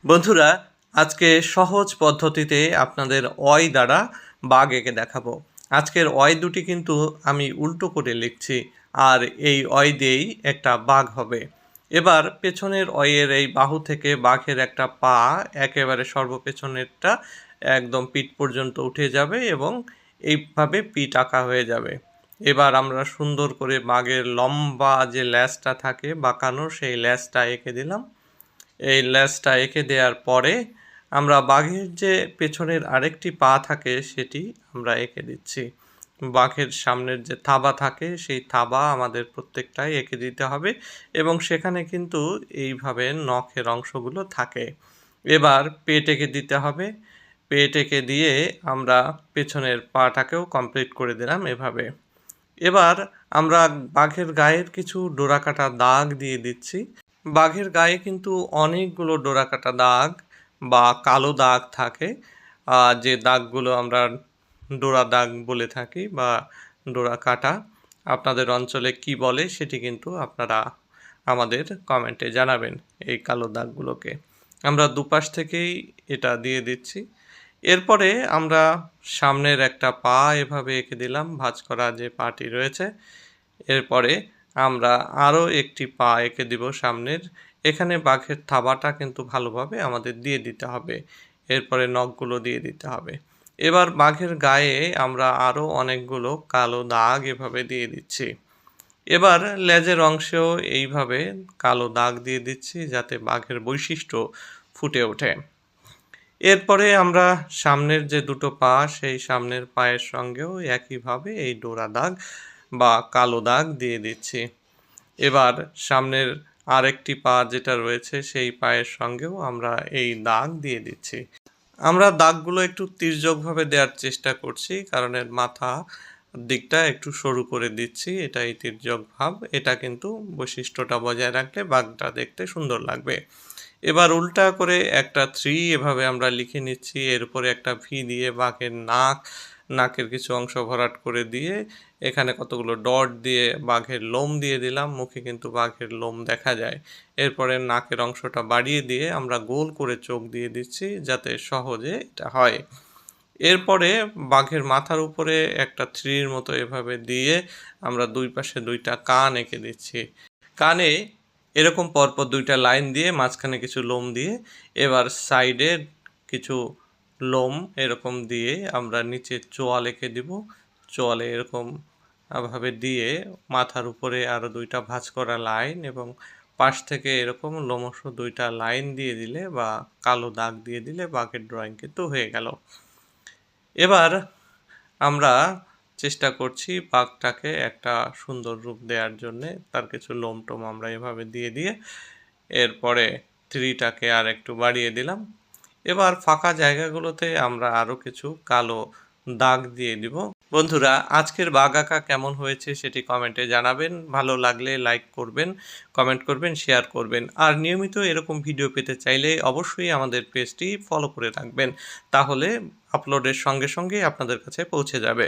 বন্ধুরা, আজকে সহজ পদ্ধতিতে আপনাদের অয় দ্বারা বাঘ এঁকে দেখাবো। আজকের অয় দুটি কিন্তু আমি উল্টো করে লিখছি, আর এই অয় দিয়েই একটা বাঘ হবে। এবার পেছনের অয়ের এই বাহু থেকে বাঘের একটা পা একেবারে সর্বপেছনেরটা একদম পিঠ পর্যন্ত উঠে যাবে এবং এইভাবে পিঠ আঁকা হয়ে যাবে। এবার আমরা সুন্দর করে বাঘের লম্বা যে ল্যাজটা থাকে বাঁকানো, সেই ল্যাজটা এঁকে দিলাম। এই ল্যাজটা এঁকে দেওয়ার পরে আমরা বাঘের যে পেছনের আরেকটি পা থাকে সেটি আমরা এঁকে দিচ্ছি। বাঘের সামনের যে থাবা থাকে সেই থাবা আমাদের প্রত্যেকটাই এঁকে দিতে হবে এবং সেখানে কিন্তু এইভাবে নখের অংশগুলো থাকে। এবার পেট এঁকে দিতে হবে। পেট এঁকে দিয়ে আমরা পেছনের পাটাকেও কমপ্লিট করে দিলাম এভাবে। এবার আমরা বাঘের গায়ের কিছু ডোরাকাটা দাগ দিয়ে দিচ্ছি। বাঘের গায়ে কিন্তু অনেকগুলো ডোরাকাটা দাগ বা কালো দাগ থাকে, যে দাগগুলো আমরা ডোরা দাগ বলে থাকি বা ডোরা কাটা। আপনাদের অঞ্চলে কি বলে সেটি কিন্তু আপনারা আমাদের কমেন্টে জানাবেন। এই কালো দাগগুলোকে আমরা দুপাশ থেকেই এটা দিয়ে দিচ্ছি। এরপরে আমরা সামনের একটা পা এভাবে এঁকে দিলাম, ভাঁজ করা যে পাটি রয়েছে। এরপরে আমরা আরও একটি পা এঁকে দিব সামনের। এখানে বাঘের থাবাটা কিন্তু ভালোভাবে আমাদের দিয়ে দিতে হবে। এরপরে নখগুলো দিয়ে দিতে হবে। এবার বাঘের গায়ে আমরা আরও অনেকগুলো কালো দাগ এভাবে দিয়ে দিচ্ছি। এবার লেজের অংশেও এইভাবে কালো দাগ দিয়ে দিচ্ছি যাতে বাঘের বৈশিষ্ট্য ফুটে ওঠে। এরপরে আমরা সামনের যে দুটো পা সেই সামনের পায়ের সঙ্গেও একইভাবে এই ডোরা দাগ বা কালো দাগ দিয়ে দিচ্ছি। এবার সামনের আরেকটি পা যেটা রয়েছে সেই পায়ের সঙ্গেও আমরা এই দাগ দিয়ে দিচ্ছি। আমরা দাগগুলো একটু তির্যকভাবে দেওয়ার চেষ্টা করছি, কারণ এর মাথা দিকটা একটু সরু করে দিচ্ছি। এটাই তির্যক ভাব। এটা কিন্তু বৈশিষ্ট্যটা বজায় রাখলে বাঘটা দেখতে সুন্দর লাগবে। এবার উল্টা করে একটা 3 এভাবে আমরা লিখে নিচ্ছি। এর উপরে একটা ভি দিয়ে বাঘের নাকের কিছু অংশ ভরাট করে দিয়ে এখানে কতগুলো ডট দিয়ে বাঘের লোম দিয়ে দিলাম। মুখে কিন্তু বাঘের লোম দেখা যায়। এরপরে নাকের অংশটা বাড়িয়ে দিয়ে আমরা গোল করে চোখ দিয়ে দিচ্ছি যাতে সহজে এটা হয়। এরপরে বাঘের মাথার উপরে একটা 3-র মতো এভাবে দিয়ে আমরা দুই পাশে দুইটা কান এঁকে দিচ্ছি। কানে এরকম পরপর দুইটা লাইন দিয়ে মাঝখানে কিছু লোম দিয়ে এবার সাইডে কিছু লোম এরকম দিয়ে আমরা নিচে চোয়াল এঁকে দিব। চোয়ালে এরকম ভাবে দিয়ে মাথার উপরে আরও দুইটা ভাঁজ করা লাইন এবং পাশ থেকে এরকম লোমশ দুইটা লাইন দিয়ে দিলে বা কালো দাগ দিয়ে দিলে বাঘের ড্রয়িং কিন্তু হয়ে গেল। এবার আমরা চেষ্টা করছি বাঘটাকে একটা সুন্দর রূপ দেওয়ার জন্যে। তার কিছু লোম টোম আমরা এভাবে দিয়ে এরপরে 3টাকে আর একটু বাড়িয়ে দিলাম। এবার ফাঁকা জায়গাগুলোতে আমরা আরও কিছু কালো দাগ দিয়ে দিব। বন্ধুরা, আজকের বাঘ আঁকা কেমন হয়েছে সেটি কমেন্টে জানাবেন। ভালো লাগলে লাইক করবেন, কমেন্ট করবেন, শেয়ার করবেন। আর নিয়মিত এরকম ভিডিও পেতে চাইলে অবশ্যই আমাদের পেজটি ফলো করে রাখবেন। তাহলে আপলোডের সঙ্গে সঙ্গে আপনাদের কাছে পৌঁছে যাবে।